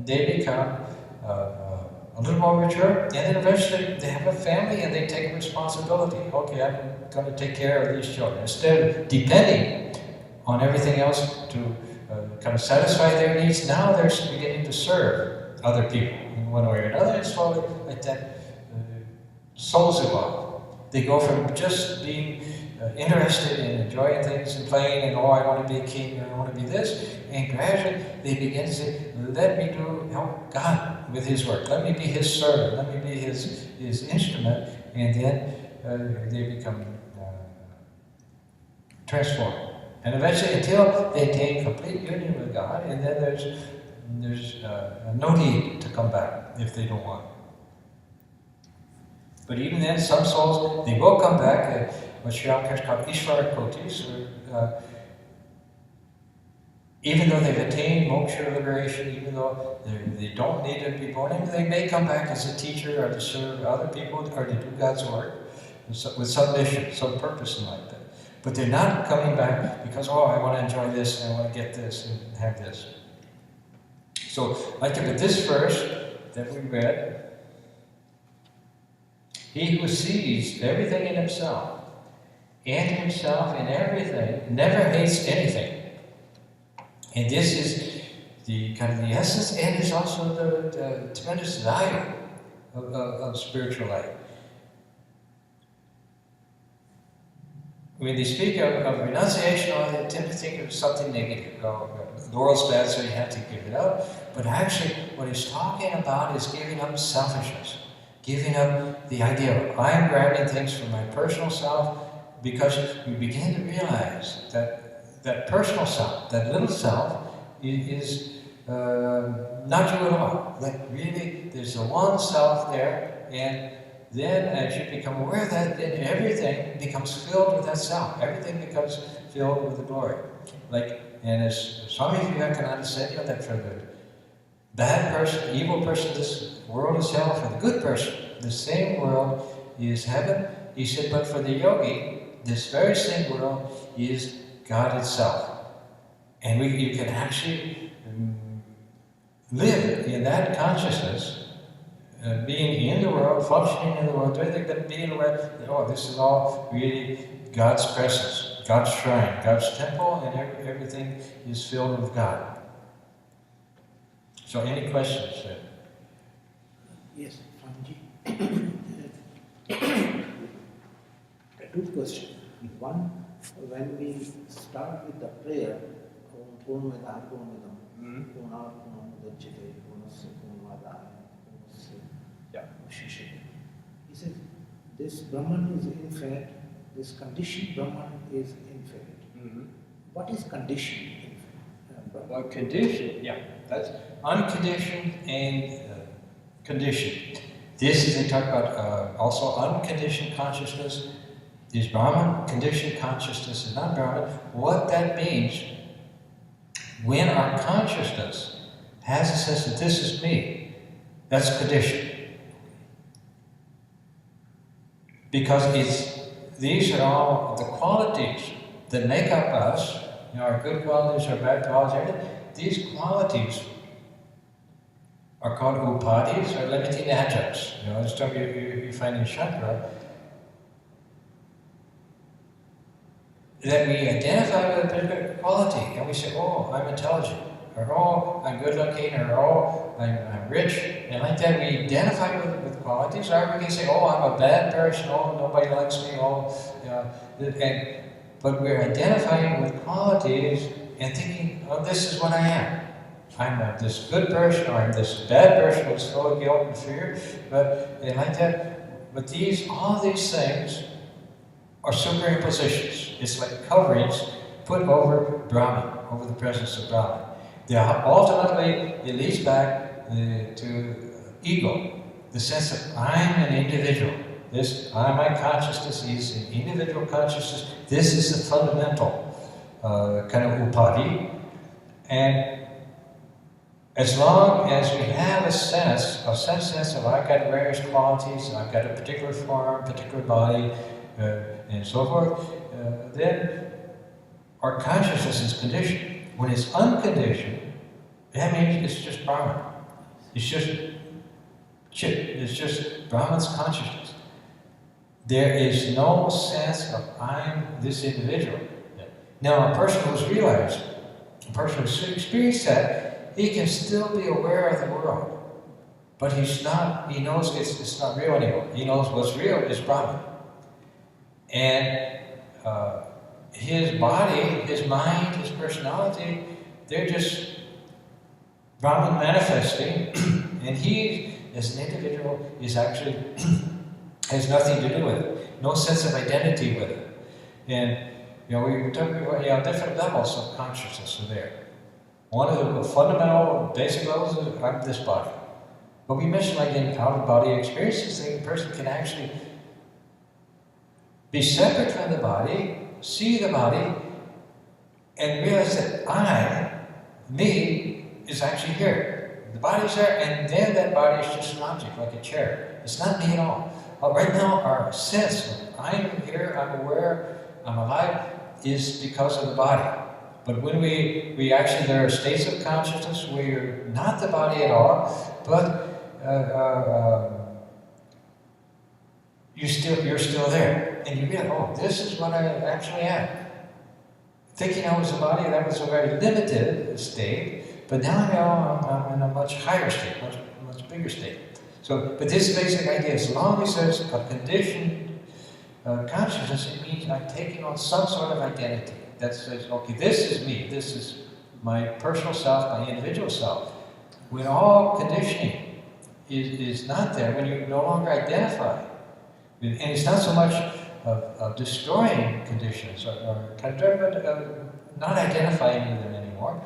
they become a little more mature, and then eventually they have a family and they take responsibility. Okay, I'm going to take care of these children. Instead of depending on everything else to kind of satisfy their needs, now they're beginning to serve other people in one way or another, and slowly like that, souls evolve. They go from just being interested in enjoying things and playing and, oh, I want to be a king, or I want to be this, and gradually they begin to say, let me help God with His work. Let me be His servant. Let me be His instrument. And then they become transformed. And eventually, until they attain complete union with God, and then there's no need to come back if they don't want. But even then, some souls, they will come back, what Sri Ramakrishna called Ishvara Kotis, even though they've attained moksha liberation, even though they don't need to be born in, they may come back as a teacher or to serve other people or to do God's work with some mission, some purpose in life. But they're not coming back because, oh, I want to enjoy this, and I want to get this, and have this. So, like with this verse that we read, he who sees everything in himself, and himself in everything, never hates anything. And this is the kind of the essence, and is also the tremendous value of spiritual life. When they speak of renunciation, they tend to think of something negative. The world's bad, so you have to give it up. But actually, what he's talking about is giving up selfishness. Giving up the idea of I'm grabbing things for my personal self, because we begin to realize that personal self, that little self, is not you at all. That really, there's a one self there, and then as you become aware of that, then everything becomes filled with that self. Everything becomes filled with the glory. And as Swami Vivekananda said, that for the bad person, evil person, this world is hell. For the good person, the same world is heaven. He said, but for the yogi, this very same world is God itself. And you can actually live in that consciousness, being in the world, functioning in the world, but being aware that, oh, this is all really God's presence, God's shrine, God's temple, and everything is filled with God. So, any questions? Yes, Swamiji. Two questions. One, when we start with the prayer, Purnamidam, Purnamidam, Purnat Purnamudachyate, Purnasya Purnamadaaya, Purnasya Shishate. He says, this Brahman is infinite, this conditioned Brahman is infinite. Mm-hmm. What is conditioned infinite? Well, conditioned, that's unconditioned and conditioned. This is, they talk about also unconditioned consciousness is Brahman, conditioned consciousness is not Brahman. What that means, when our consciousness has a sense that this is me, that's conditioned. Because these are all the qualities that make up us, our good qualities, our bad qualities, everything. These qualities are called upadhis, or limiting adjuncts. This stuff you find in Shankara, that we identify with a particular quality, and we say, oh, I'm intelligent, or oh, I'm good looking, or oh, I'm rich, and like that we identify with qualities, or we can say, oh, I'm a bad person, oh, nobody likes me, but we're identifying with qualities and thinking, oh, this is what I am. I'm this good person, or I'm this bad person who's full of guilt and fear, but and like that. But all these things are superimpositions. It's like coverings put over Brahman, over the presence of Brahman. Ultimately, it leads back to ego, the sense that I'm an individual. My consciousness is an individual consciousness. This is the fundamental kind of upadi. And as long as we have a sense of I've got various qualities, I've got a particular form, particular body, and so forth, then our consciousness is conditioned. When it's unconditioned, that means it's just Brahman. It's just Chit. It's just Brahman's consciousness. There is no sense of I'm this individual. Now, a person who's realized, a person who's experienced that, he can still be aware of the world. But he knows it's not real anymore. He knows what's real is Brahman. And his body, his mind, his personality, they're just Brahman manifesting, and he, as an individual, is actually has nothing to do with it. No sense of identity with it. And we were talking about different levels of consciousness are there. One of the fundamental, basic levels is I'm this body. But we mentioned like in out-of-body experiences, the person can actually be separate from the body, see the body, and realize that me, is actually here. The body's there, and then that body is just an object, like a chair. It's not me at all. Right now, our sense of I'm here, I'm aware, I'm alive, is because of the body. But when we actually, there are states of consciousness where you're not the body at all, but you're still there. And you realize, oh, this is what I actually am. Thinking I was a body, that was a very limited state, but now I know I'm in a much higher state, much bigger state. So, but this basic idea, as long as there's a conditioned consciousness, it means I'm taking on some sort of identity that says, okay, this is me, this is my personal self, my individual self. When all conditioning is not there, when you no longer identify, and it's not so much of destroying conditions or not identifying with them anymore,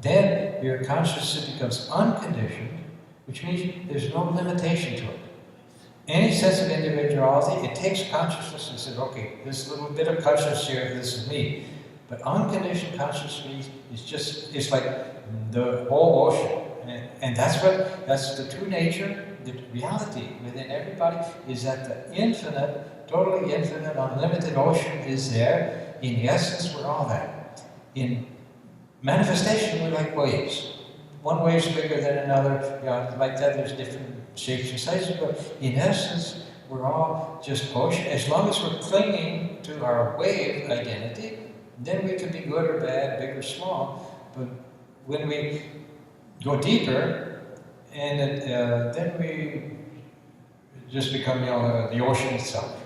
then your consciousness becomes unconditioned, which means there's no limitation to it. Any sense of individuality, it takes consciousness and says, okay, this little bit of consciousness here, this is me. But unconditioned consciousness it's like the whole ocean. And that's the true nature, the reality within everybody is that the infinite, totally infinite, unlimited ocean is there. In essence, we're all that. In manifestation, we're like waves. One wave is bigger than another, like that there's different shapes and sizes, but in essence, we're all just ocean. As long as we're clinging to our wave identity, then we can be good or bad, big or small. But when we go deeper, and then we just become the ocean itself.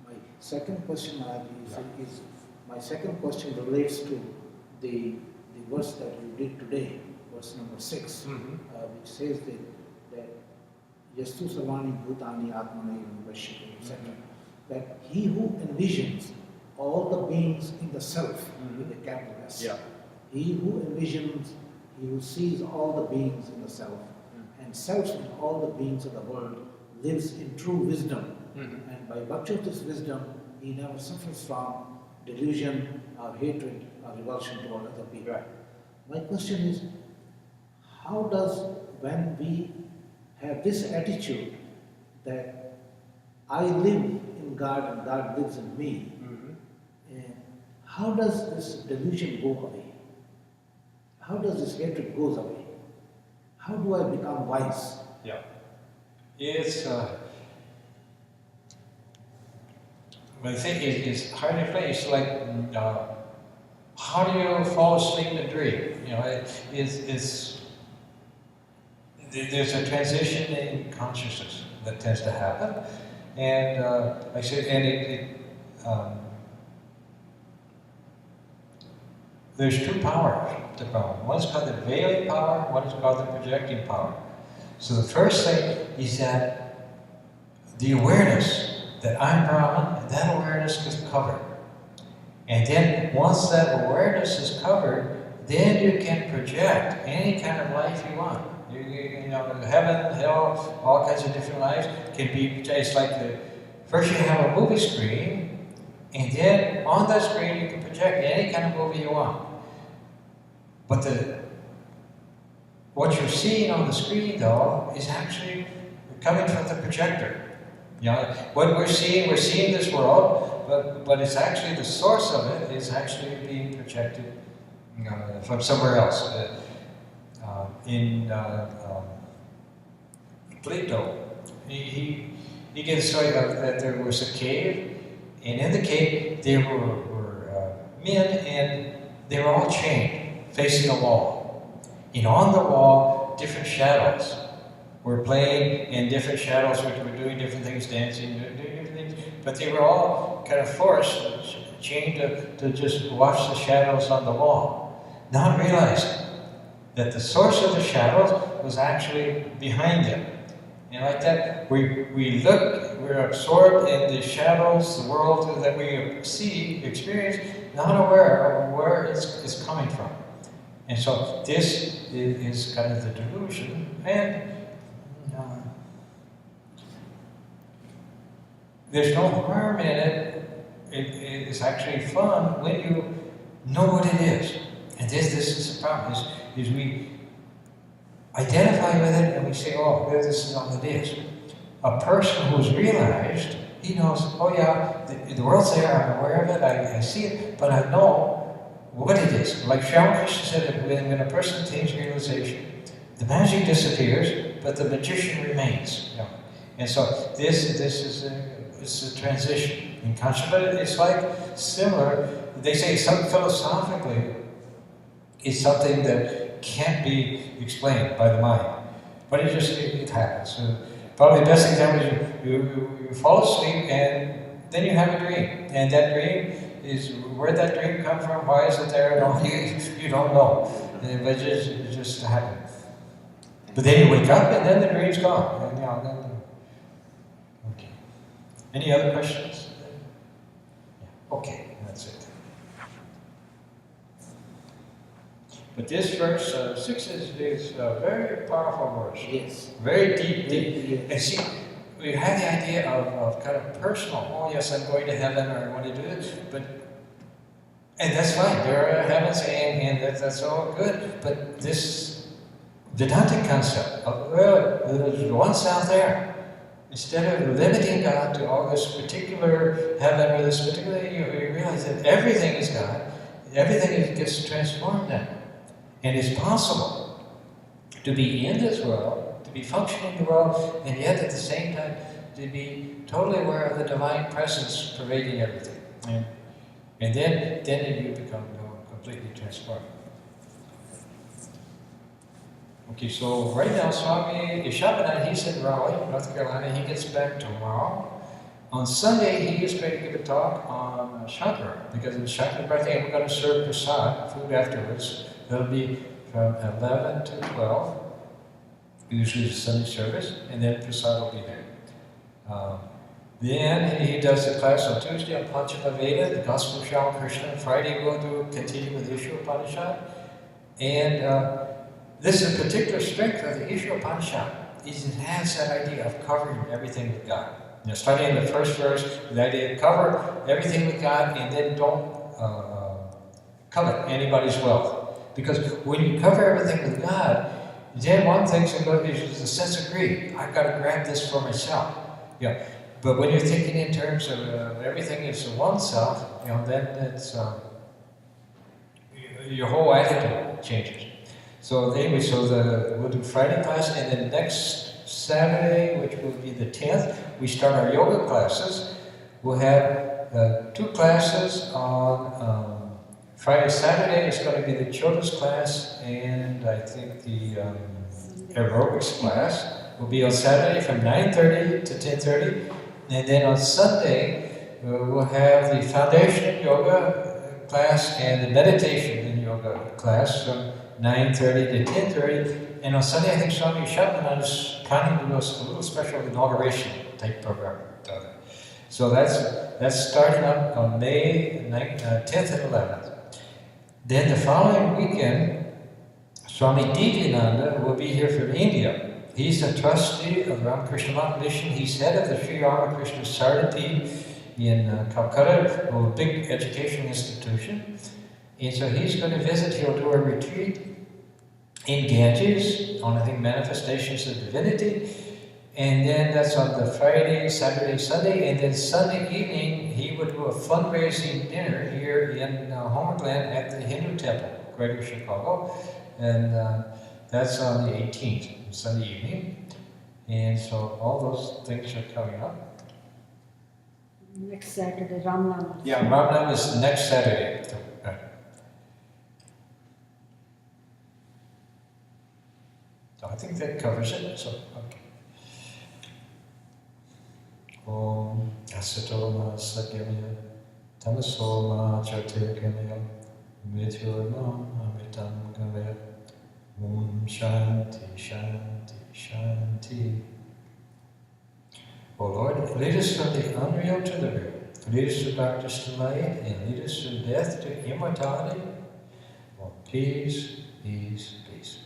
My second question my second question relates to the verse that you did today, verse number 6, which says that Yastu Sarvani Bhutani Atmana Vashyate, etc. That he who envisions all the beings in the self, with a capital S, he who envisions, he who sees all the beings in the self, and self in all the beings of the world, lives in true wisdom. And by virtue of this wisdom, he never suffers from delusion or hatred or revulsion toward other people. Right. My question is, how does, when we have this attitude that I live in God and God lives in me, how does this delusion go away? How does this hatred goes away? How do I become wise? Yeah. It's, I think it's hard to explain. It's like, how do you fall asleep in a dream? There's a transition in consciousness that tends to happen. And like I said, and there's two powers to Brahman. One is called the veiling power, one is called the projecting power. So the first thing is that the awareness that I'm Brahman, and that awareness is covered. And then once that awareness is covered, then you can project any kind of life you want. You know, heaven, hell, all kinds of different lives can be just like first you have a movie screen, and then on that screen you can project any kind of movie you want. But what you're seeing on the screen, though, is actually coming from the projector. You know, what we're seeing this world, but it's actually the source of it is actually being projected from somewhere else. In Plato, he gives a story of that there was a cave, and in the cave there were men, and they were all chained, facing a wall. And on the wall, different shadows were playing, and different shadows were doing different things, dancing, doing different things. But they were all kind of forced, chained to just watch the shadows on the wall, not realizing that the source of the shadows was actually behind them. And like that, we look, we're absorbed in the shadows, the world that we see, experience, not aware of where it's coming from. And so this is kind of the delusion, and there's no harm in it. It's actually fun when you know what it is. And this is the problem, is we identify with it and we say, oh, this is all it is. A person who's realized, he knows, oh yeah, the world's there, I'm aware of it, I see it, but I know what it is. Like Swami Krishna said, that when a person attains realization, the magic disappears, but the magician remains. You know? And so this is a transition in consciousness. But it's like similar, they say some philosophically, is something that can't be explained by the mind. But it happens. So probably the best example is you fall asleep and then you have a dream. And that dream is, where'd that dream come from? Why is it there? No, you don't know. But it just happens. But then you wake up and then the dream's gone. And, you know, then, okay. Any other questions? Yeah. Okay, that's it. But this verse 6 is a very powerful verse. Yes. Very deep. Yes. And see, we have the idea of kind of personal. Oh yes, I'm going to heaven, or I want to do this. And that's fine. There are heavens, and that's all good. But this Vedantic concept of, well, there's one out there. Instead of limiting God to all this particular heaven or this particular, you realize that everything is God. Everything gets transformed now. And it's possible to be in this world, to be functioning in the world, and yet at the same time to be totally aware of the divine presence pervading everything. And then you become completely transformed. Okay, so right now Swami Isha Upanishad, he's in Raleigh, North Carolina. He gets back tomorrow. On Sunday, he is going to give a talk on Shankara, because it's Shankara's birthday, and we're going to serve prasad, food afterwards. That'll be from 11 to 12, usually the Sunday service, and then prasad will be there. Then he does the class on Tuesday on Panchamaveda, the Gospel of Sri Krishna. Friday we'll continue with Isha Upanishad. And this is a particular strength of the Isha Upanishad, is it has that idea of covering everything with God. You know, starting in the first verse, the idea of cover everything with God, and then don't covet anybody's wealth. Because when you cover everything with God, then one thing's going to be the sense of greed. I've got to grab this for myself. Yeah. But when you're thinking in terms of everything is oneself, you know, then it's your whole attitude changes. So anyway, we'll do Friday class, and then next Saturday, which will be the 10th, we start our yoga classes. We'll have 2 classes on Friday. Saturday is going to be the children's class, and I think the aerobics class will be on Saturday from 9:30 to 10:30. And then on Sunday, we'll have the foundation yoga class and the meditation in yoga. yoga class from 9:30 to 10:30. And on Sunday, I think Swami Varadananda is planning to do a little special inauguration type program. So that's starting up on May 10th and 11th. Then the following weekend, Swami Vivekananda will be here from India. He's a trustee of Ramakrishna Math Mission. He's head of the Sri Ramakrishna Sarati in Calcutta, a big educational institution. And so he's going to visit. He'll do a retreat in Ganges on, I think, manifestations of divinity. And then that's on the Friday, Saturday, Sunday. And then Sunday evening, he would do a fundraising dinner here in Homerland at the Hindu Temple, Greater Chicago. And that's on the 18th, Sunday evening. And so all those things are coming up. Next Saturday, Ramnam. Yeah, Ramnam is next Saturday. So I think that covers it. So, okay. Om Asatoma Sagyamya Tamasoma Jyotirgamya Mrityurma Amritam Gavya Om Shanti Shanti Shanti. O Lord, lead us from the unreal to the real. Lead us from darkness to light, and lead us from death to immortality. Oh, peace, peace, peace.